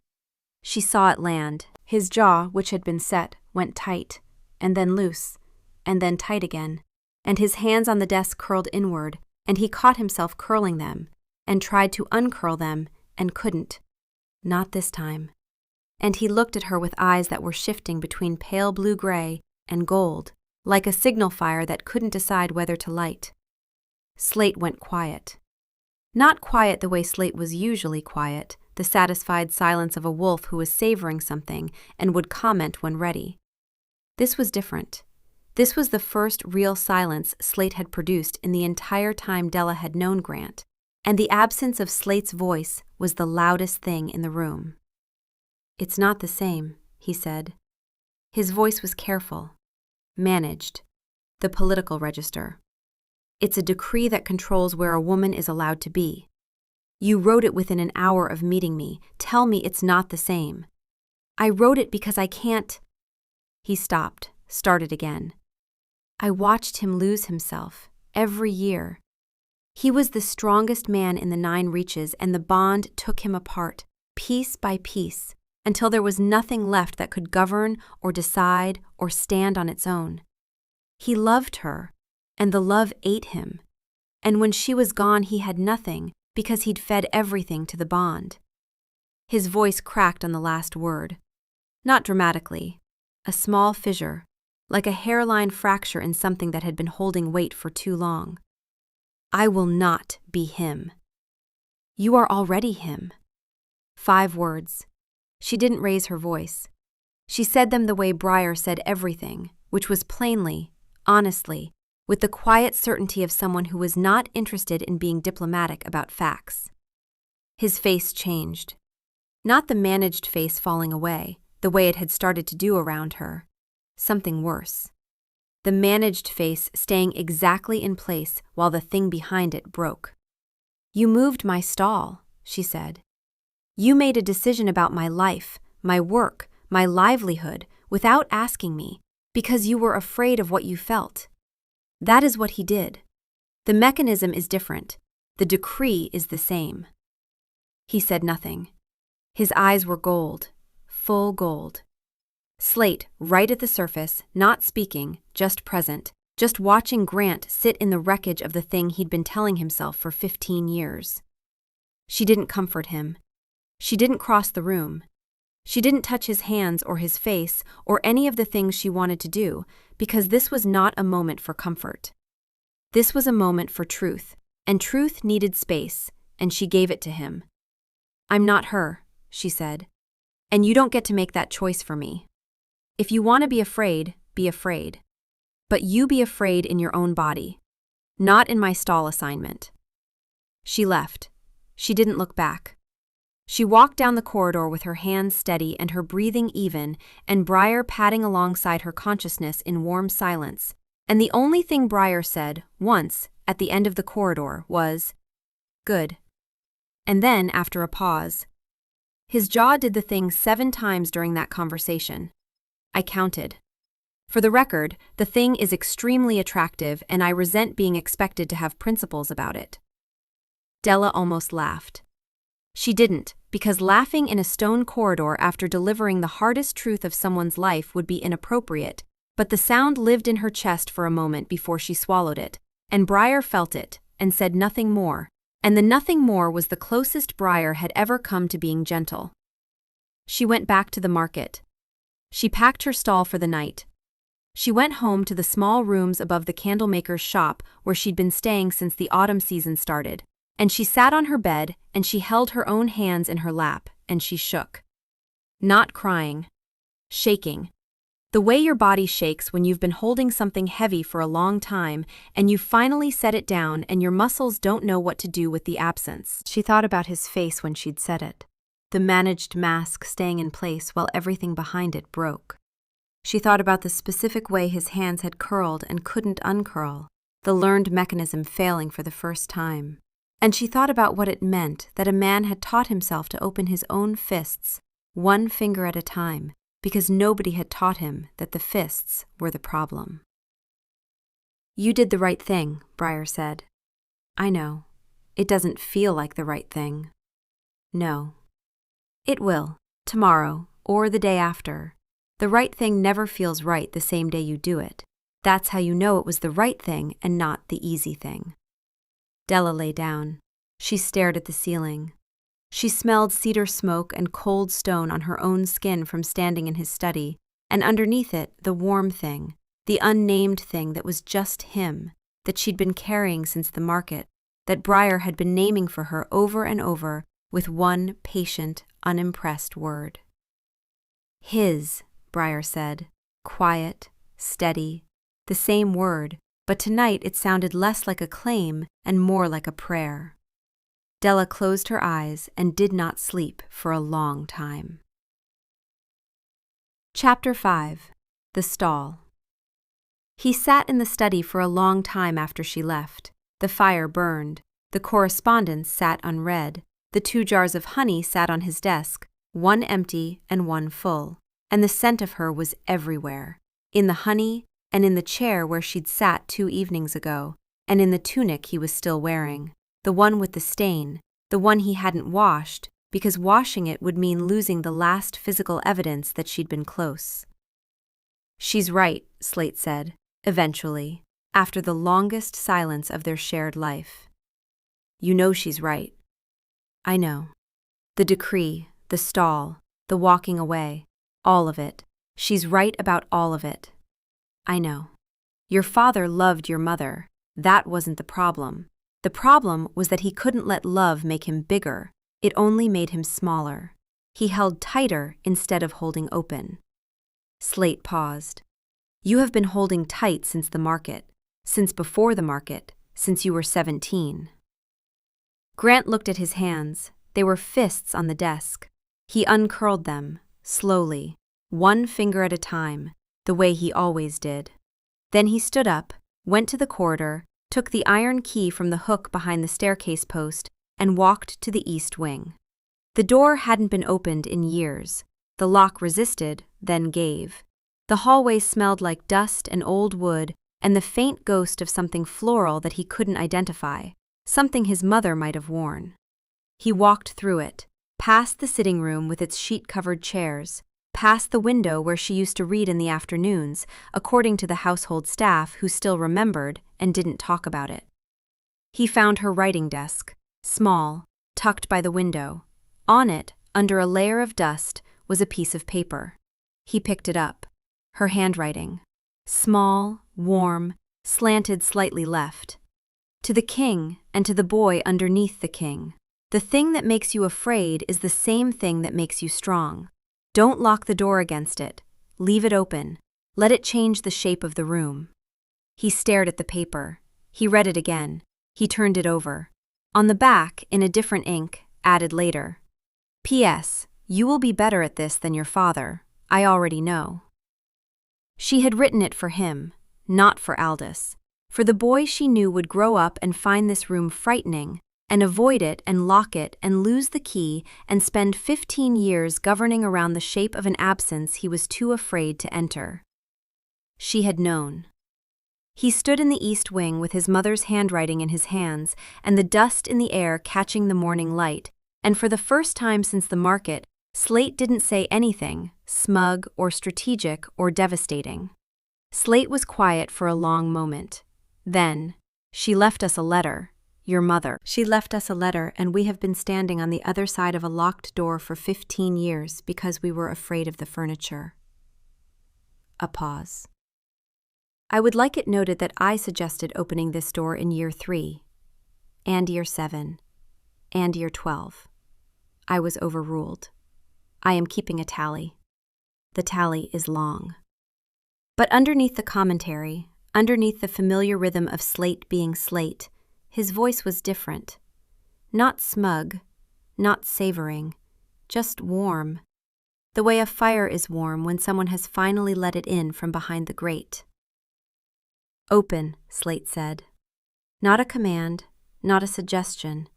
[SPEAKER 1] She saw it land. His jaw, which had been set, went tight, and then loose, and then tight again, and his hands on the desk curled inward, and he caught himself curling them, and tried to uncurl them, and couldn't. Not this time. And he looked at her with eyes that were shifting between pale blue-gray and gold, like a signal fire that couldn't decide whether to light. Slate went quiet. Not quiet the way Slate was usually quiet, the satisfied silence of a wolf who was savoring something and would comment when ready. This was different. This was the first real silence Slate had produced in the entire time Della had known Grant, and the absence of Slate's voice was the loudest thing in the room. "It's not the same," he said. His voice was careful, managed, the political register. "It's a decree that controls where a woman is allowed to be. You wrote it within an hour of meeting me. Tell me it's not the same." "I wrote it because I can't—" He stopped, started again. "I watched him lose himself, every year. He was the strongest man in the 9 reaches, and the bond took him apart, piece by piece, until there was nothing left that could govern or decide or stand on its own. He loved her, and the love ate him. And when she was gone, he had nothing because he'd fed everything to the bond." His voice cracked on the last word. Not dramatically. A small fissure, like a hairline fracture in something that had been holding weight for too long. "I will not be him." "You are already him." 5 words. She didn't raise her voice. She said them the way Briar said everything, which was plainly, honestly, with the quiet certainty of someone who was not interested in being diplomatic about facts. His face changed. Not the managed face falling away, the way it had started to do around her. Something worse. The managed face staying exactly in place while the thing behind it broke. "You moved my stall," she said. "You made a decision about my life, my work, my livelihood, without asking me, because you were afraid of what you felt. That is what he did. The mechanism is different. The decree is the same." He said nothing. His eyes were gold, full gold. Slate, right at the surface, not speaking, just present, just watching Grant sit in the wreckage of the thing he'd been telling himself for 15 years. She didn't comfort him. She didn't cross the room. She didn't touch his hands or his face or any of the things she wanted to do, because this was not a moment for comfort. This was a moment for truth, and truth needed space, and she gave it to him. "I'm not her," she said, "and you don't get to make that choice for me. If you want to be afraid, be afraid. But you be afraid in your own body, not in my stall assignment." She left. She didn't look back. She walked down the corridor with her hands steady and her breathing even, and Briar padding alongside her consciousness in warm silence. And the only thing Briar said, once, at the end of the corridor, was, "Good." And then, after a pause, his jaw did the thing 7 times during that conversation. I counted. For the record, the thing is extremely attractive, and I resent being expected to have principles about it. Della almost laughed. She didn't, because laughing in a stone corridor after delivering the hardest truth of someone's life would be inappropriate, but the sound lived in her chest for a moment before she swallowed it, and Briar felt it, and said nothing more, and the nothing more was the closest Briar had ever come to being gentle. She went back to the market. She packed her stall for the night. She went home to the small rooms above the candlemaker's shop where she'd been staying since the autumn season started, and she sat on her bed and she held her own hands in her lap, and she shook. Not crying. Shaking. The way your body shakes when you've been holding something heavy for a long time and you finally set it down and your muscles don't know what to do with the absence. She thought about his face when she'd said it, the managed mask staying in place while everything behind it broke. She thought about the specific way his hands had curled and couldn't uncurl, the learned mechanism failing for the first time. And she thought about what it meant that a man had taught himself to open his own fists, one finger at a time, because nobody had taught him that the fists were the problem. "You did the right thing," Briar said. "I know. It doesn't feel like the right thing." "No. It will, tomorrow, or the day after. The right thing never feels right the same day you do it. That's how you know it was the right thing and not the easy thing." Della lay down. She stared at the ceiling. She smelled cedar smoke and cold stone on her own skin from standing in his study, and underneath it, the warm thing, the unnamed thing that was just him, that she'd been carrying since the market, that Briar had been naming for her over and over with one patient, unimpressed word. "His," Briar said, quiet, steady, the same word, but tonight it sounded less like a claim and more like a prayer. Della closed her eyes and did not sleep for a long time. Chapter 5. The Stall. He sat in the study for a long time after she left. The fire burned. The correspondence sat unread. The 2 jars of honey sat on his desk, one empty and one full, and the scent of her was everywhere, in the honey and in the chair where she'd sat 2 evenings ago, and in the tunic he was still wearing. The one with the stain, the one he hadn't washed, because washing it would mean losing the last physical evidence that she'd been close. "She's right," Slate said, eventually, after the longest silence of their shared life. "You know she's right." "I know. The decree, the stall, the walking away, all of it. She's right about all of it." "I know. Your father loved your mother. That wasn't the problem. The problem was that he couldn't let love make him bigger. It only made him smaller. He held tighter instead of holding open." Slate paused. "You have been holding tight since the market, since before the market, since you were 17. Grant looked at his hands. They were fists on the desk. He uncurled them, slowly, one finger at a time, the way he always did. Then he stood up, went to the corridor, took the iron key from the hook behind the staircase post, and walked to the east wing. The door hadn't been opened in years. The lock resisted, then gave. The hallway smelled like dust and old wood and the faint ghost of something floral that he couldn't identify, something his mother might have worn. He walked through it, past the sitting room with its sheet-covered chairs, past the window where she used to read in the afternoons, according to the household staff who still remembered and didn't talk about it. He found her writing desk, small, tucked by the window. On it, under a layer of dust, was a piece of paper. He picked it up. Her handwriting. Small, warm, slanted slightly left. "To the king and to the boy underneath the king. The thing that makes you afraid is the same thing that makes you strong. Don't lock the door against it. Leave it open. Let it change the shape of the room." He stared at the paper. He read it again. He turned it over. On the back, in a different ink, added later. "P.S. You will be better at this than your father. I already know." She had written it for him, not for Aldous. For the boy she knew would grow up and find this room frightening, and avoid it and lock it and lose the key and spend 15 years governing around the shape of an absence he was too afraid to enter. She had known. He stood in the east wing with his mother's handwriting in his hands and the dust in the air catching the morning light, and for the first time since the market, Slate didn't say anything, smug or strategic or devastating. Slate was quiet for a long moment. Then, "She left us a letter. Your mother. She left us a letter, and we have been standing on the other side of a locked door for 15 years because we were afraid of the furniture. A pause. I would like it noted that I suggested opening this door in year 3, and year 7, and year 12. I was overruled. I am keeping a tally. The tally is long. But underneath the commentary, underneath the familiar rhythm of slate being slate, his voice was different. Not smug, not savoring, just warm. The way a fire is warm when someone has finally let it in from behind the grate. Open, Slate said. Not a command, not a suggestion,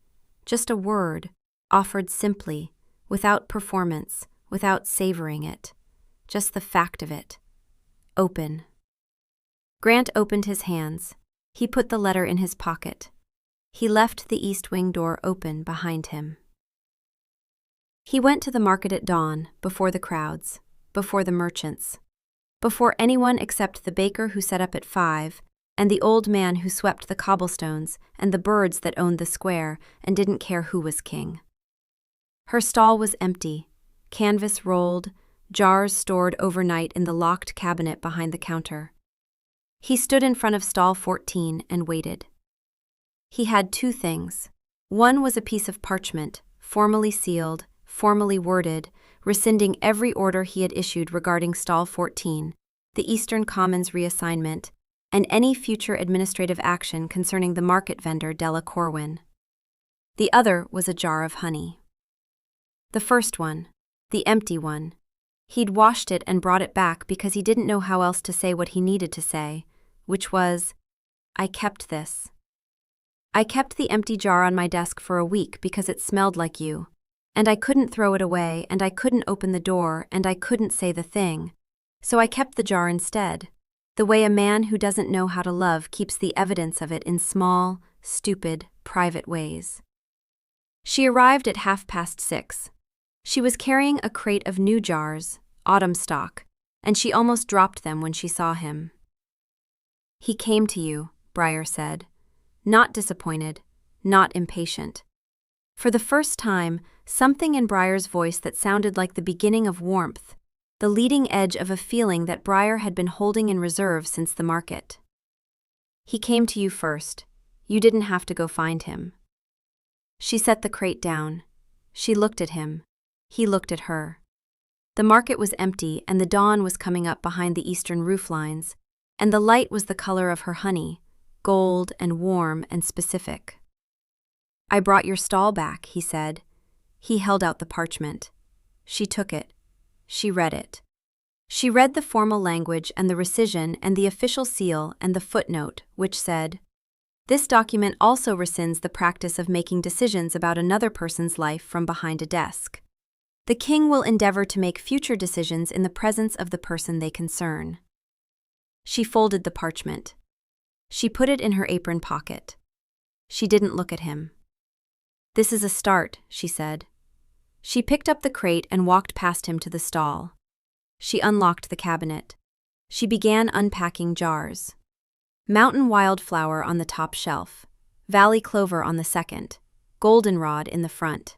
[SPEAKER 1] just a word, offered simply, without performance, without savoring it, just the fact of it. Open. Grant opened his hands. He put the letter in his pocket. He left the east wing door open behind him. He went to the market at dawn, before the crowds, before the merchants, before anyone except the baker who set up at 5, and the old man who swept the cobblestones, and the birds that owned the square and didn't care who was king. Her stall was empty, canvas rolled, jars stored overnight in the locked cabinet behind the counter. He stood in front of stall 14 and waited. He had 2 things. One was a piece of parchment, formally sealed, formally worded, rescinding every order he had issued regarding stall 14, the Eastern Commons reassignment, and any future administrative action concerning the market vendor Della Corwin. The other was a jar of honey. The first one, the empty one, he'd washed it and brought it back because he didn't know how else to say what he needed to say, which was, I kept this. I kept the empty jar on my desk for a week because it smelled like you, and I couldn't throw it away, and I couldn't open the door, and I couldn't say the thing, so I kept the jar instead, the way a man who doesn't know how to love keeps the evidence of it in small, stupid, private ways. She arrived at 6:30. She was carrying a crate of new jars, autumn stock, and she almost dropped them when she saw him. He came to you, Breyer said, not disappointed, not impatient. For the first time, something in Breyer's voice that sounded like the beginning of warmth, the leading edge of a feeling that Breyer had been holding in reserve since the market. He came to you first. You didn't have to go find him. She set the crate down. She looked at him. He looked at her. The market was empty and the dawn was coming up behind the eastern rooflines, and the light was the color of her honey, gold and warm and specific. I brought your stall back, he said. He held out the parchment. She took it. She read it. She read the formal language and the rescission and the official seal and the footnote, which said, this document also rescinds the practice of making decisions about another person's life from behind a desk. The king will endeavor to make future decisions in the presence of the person they concern. She folded the parchment. She put it in her apron pocket. She didn't look at him. This is a start, she said. She picked up the crate and walked past him to the stall. She unlocked the cabinet. She began unpacking jars. Mountain wildflower on the top shelf, valley clover on the second, goldenrod in the front.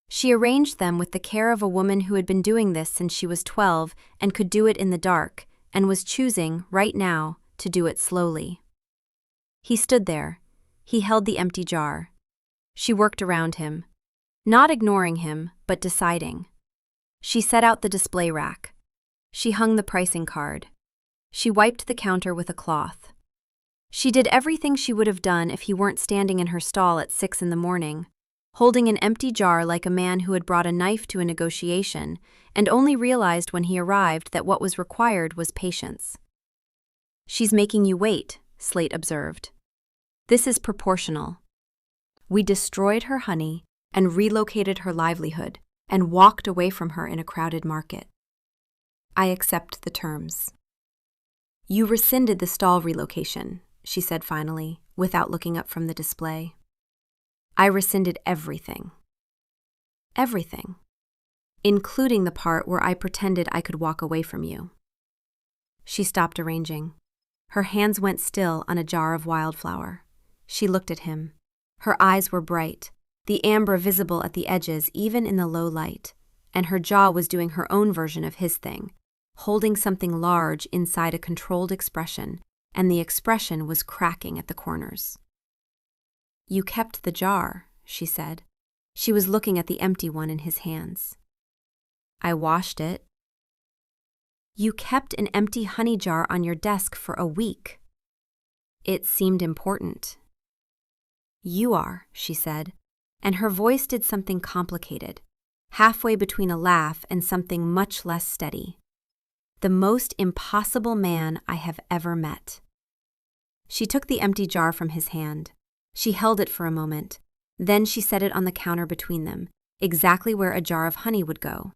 [SPEAKER 1] She arranged them with the care of a woman who had been doing this since she was 12 and could do it in the dark, and was choosing, right now, to do it slowly. He stood there. He held the empty jar. She worked around him, not ignoring him, but deciding. She set out the display rack. She hung the pricing card. She wiped the counter with a cloth. She did everything she would have done if he weren't standing in her stall at 6 a.m, holding an empty jar like a man who had brought a knife to a negotiation and only realized when he arrived that what was required was patience. She's making you wait, Slate observed. This is proportional. We destroyed her honey and relocated her livelihood and walked away from her in a crowded market. I accept the terms. You rescinded the stall relocation, she said finally, without looking up from the display. I rescinded everything. Everything. Including the part where I pretended I could walk away from you. She stopped arranging. Her hands went still on a jar of wildflower. She looked at him. Her eyes were bright, the amber visible at the edges even in the low light, and her jaw was doing her own version of his thing, holding something large inside a controlled expression, and the expression was cracking at the corners. "You kept the jar," she said. She was looking at the empty one in his hands. "I washed it." "You kept an empty honey jar on your desk for a week." "It seemed important." "You are," she said, and her voice did something complicated, halfway between a laugh and something much less steady. "The most impossible man I have ever met." She took the empty jar from his hand. She held it for a moment. Then she set it on the counter between them, exactly where a jar of honey would go.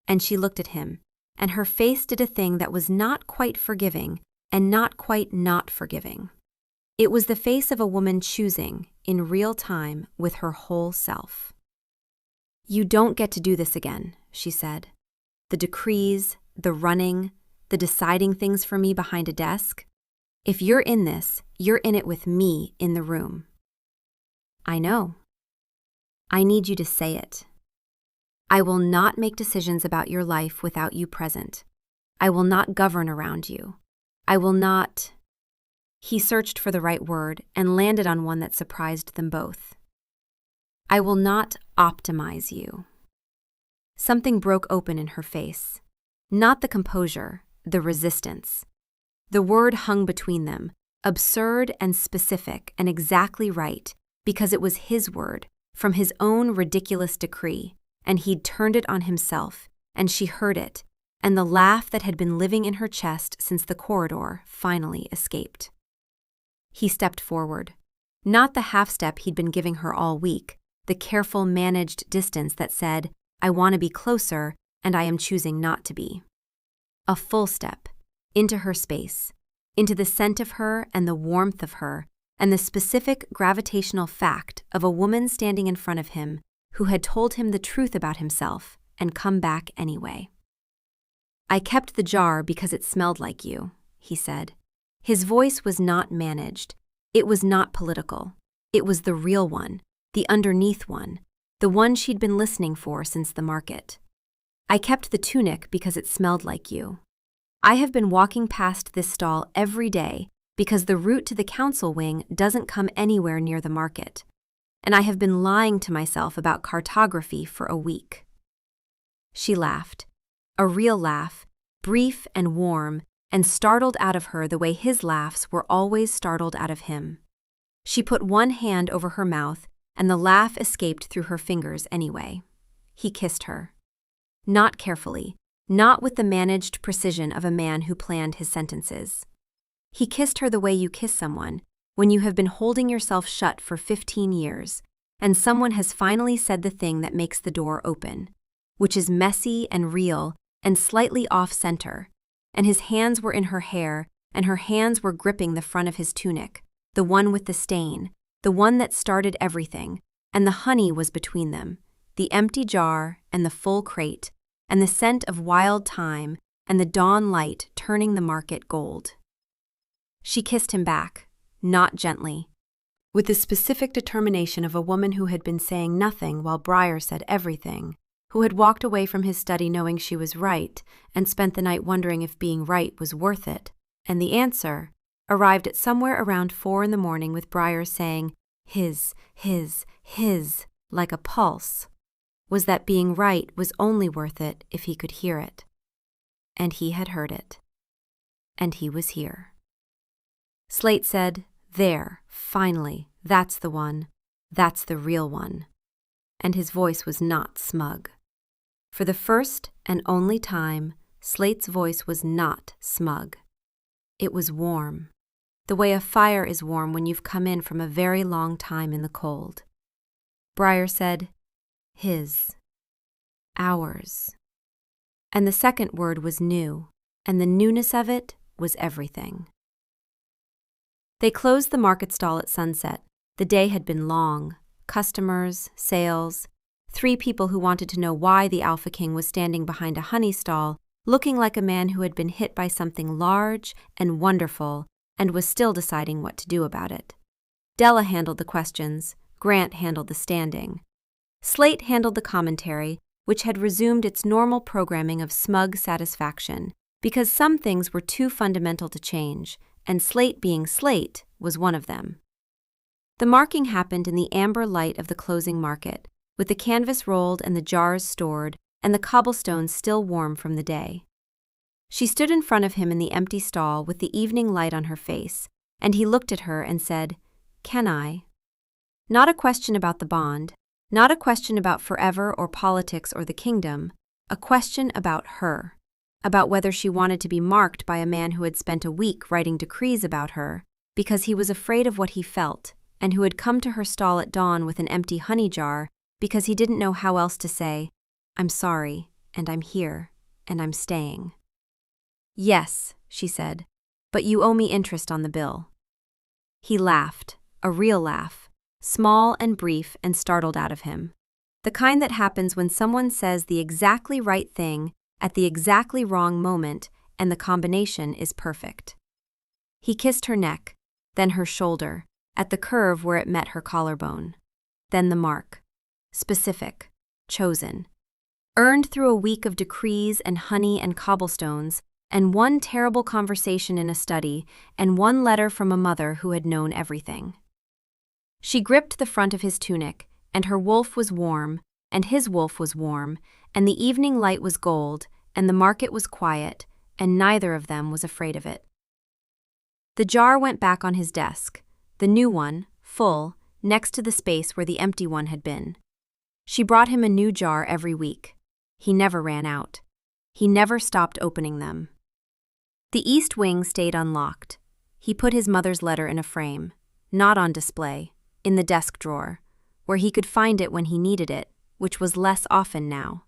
[SPEAKER 1] And she looked at him, and her face did a thing that was not quite forgiving and not quite not forgiving. It was the face of a woman choosing, in real time, with her whole self. "You don't get to do this again," she said. "The decrees, the running, the deciding things for me behind a desk. If you're in this, you're in it with me in the room." "I know." "I need you to say it." "I will not make decisions about your life without you present. I will not govern around you. I will not—" He searched for the right word and landed on one that surprised them both. "I will not optimize you." Something broke open in her face. Not the composure, the resistance. The word hung between them, absurd and specific and exactly right, because it was his word, from his own ridiculous decree, and he'd turned it on himself, and she heard it, and the laugh that had been living in her chest since the corridor finally escaped. He stepped forward. Not the half-step he'd been giving her all week, the careful, managed distance that said, "I want to be closer, and I am choosing not to be." A full step, into her space, into the scent of her and the warmth of her, and the specific gravitational fact of a woman standing in front of him who had told him the truth about himself and come back anyway. "I kept the jar because it smelled like you," he said. His voice was not managed. It was not political. It was the real one, the underneath one, the one she'd been listening for since the market. "I kept the tunic because it smelled like you. I have been walking past this stall every day because the route to the council wing doesn't come anywhere near the market, and I have been lying to myself about cartography for a week." She laughed, a real laugh, brief and warm, and startled out of her the way his laughs were always startled out of him. She put one hand over her mouth, and the laugh escaped through her fingers anyway. He kissed her. Not carefully, not with the managed precision of a man who planned his sentences. He kissed her the way you kiss someone, when you have been holding yourself shut for 15 years, and someone has finally said the thing that makes the door open, which is messy and real and slightly off-center, and his hands were in her hair, and her hands were gripping the front of his tunic, the one with the stain, the one that started everything, and the honey was between them, the empty jar and the full crate, and the scent of wild thyme and the dawn light turning the market gold. She kissed him back, not gently, with the specific determination of a woman who had been saying nothing while Briar said everything, who had walked away from his study knowing she was right and spent the night wondering if being right was worth it, and the answer arrived at somewhere around 4 a.m. with Briar saying, his, like a pulse, was that being right was only worth it if he could hear it. And he had heard it. And he was here. Slate said, "There, finally, that's the one. That's the real one." And his voice was not smug. For the first and only time, Slate's voice was not smug. It was warm, the way a fire is warm when you've come in from a very long time in the cold. Briar said, "His. Ours." And the second word was new, and the newness of it was everything. They closed the market stall at sunset. The day had been long. Customers, sales, 3 people who wanted to know why the Alpha King was standing behind a honey stall, looking like a man who had been hit by something large and wonderful and was still deciding what to do about it. Della handled the questions, Grant handled the standing. Slate handled the commentary, which had resumed its normal programming of smug satisfaction, because some things were too fundamental to change, and Slate being Slate was one of them. The marking happened in the amber light of the closing market, with the canvas rolled and the jars stored, and the cobblestones still warm from the day. She stood in front of him in the empty stall with the evening light on her face, and he looked at her and said, "Can I?" Not a question about the bond, not a question about forever or politics or the kingdom, a question about her, about whether she wanted to be marked by a man who had spent a week writing decrees about her, because he was afraid of what he felt, and who had come to her stall at dawn with an empty honey jar because he didn't know how else to say, "I'm sorry, and I'm here, and I'm staying." "Yes," she said, "but you owe me interest on the bill." He laughed, a real laugh, small and brief and startled out of him. The kind that happens when someone says the exactly right thing at the exactly wrong moment and the combination is perfect. He kissed her neck, then her shoulder, at the curve where it met her collarbone. Then the mark. Specific. Chosen. Earned through a week of decrees and honey and cobblestones, and one terrible conversation in a study, and one letter from a mother who had known everything. She gripped the front of his tunic, and her wolf was warm, and his wolf was warm, and the evening light was gold, and the market was quiet, and neither of them was afraid of it. The jar went back on his desk, the new one, full, next to the space where the empty one had been. She brought him a new jar every week. He never ran out. He never stopped opening them. The east wing stayed unlocked. He put his mother's letter in a frame, not on display, in the desk drawer, where he could find it when he needed it, which was less often now.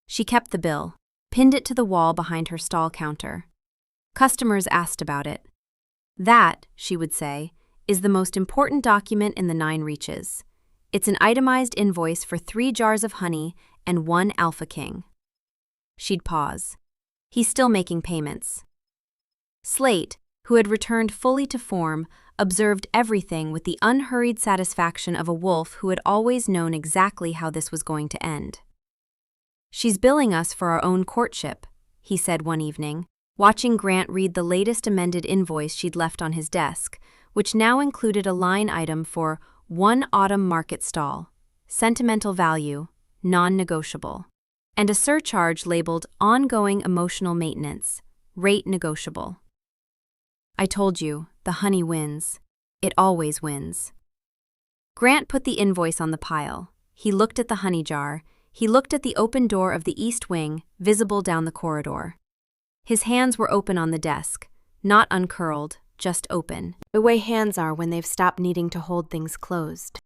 [SPEAKER 1] She kept the bill, pinned it to the wall behind her stall counter. Customers asked about it. "That," she would say, "is the most important document in the 9 reaches. It's an itemized invoice for 3 jars of honey and 1 Alpha King." She'd pause. He's still making payments. Slate, who had returned fully to form, observed everything with the unhurried satisfaction of a wolf who had always known exactly how this was going to end. "She's billing us for our own courtship," he said one evening, watching Grant read the latest amended invoice she'd left on his desk, which now included a line item for 1 autumn market stall, sentimental value, non-negotiable, and a surcharge labeled ongoing emotional maintenance, rate negotiable. "I told you, the honey wins. It always wins." Grant put the invoice on the pile. He looked at the honey jar. He looked at the open door of the east wing, visible down the corridor. His hands were open on the desk, not uncurled, just open, the way hands are when they've stopped needing to hold things closed.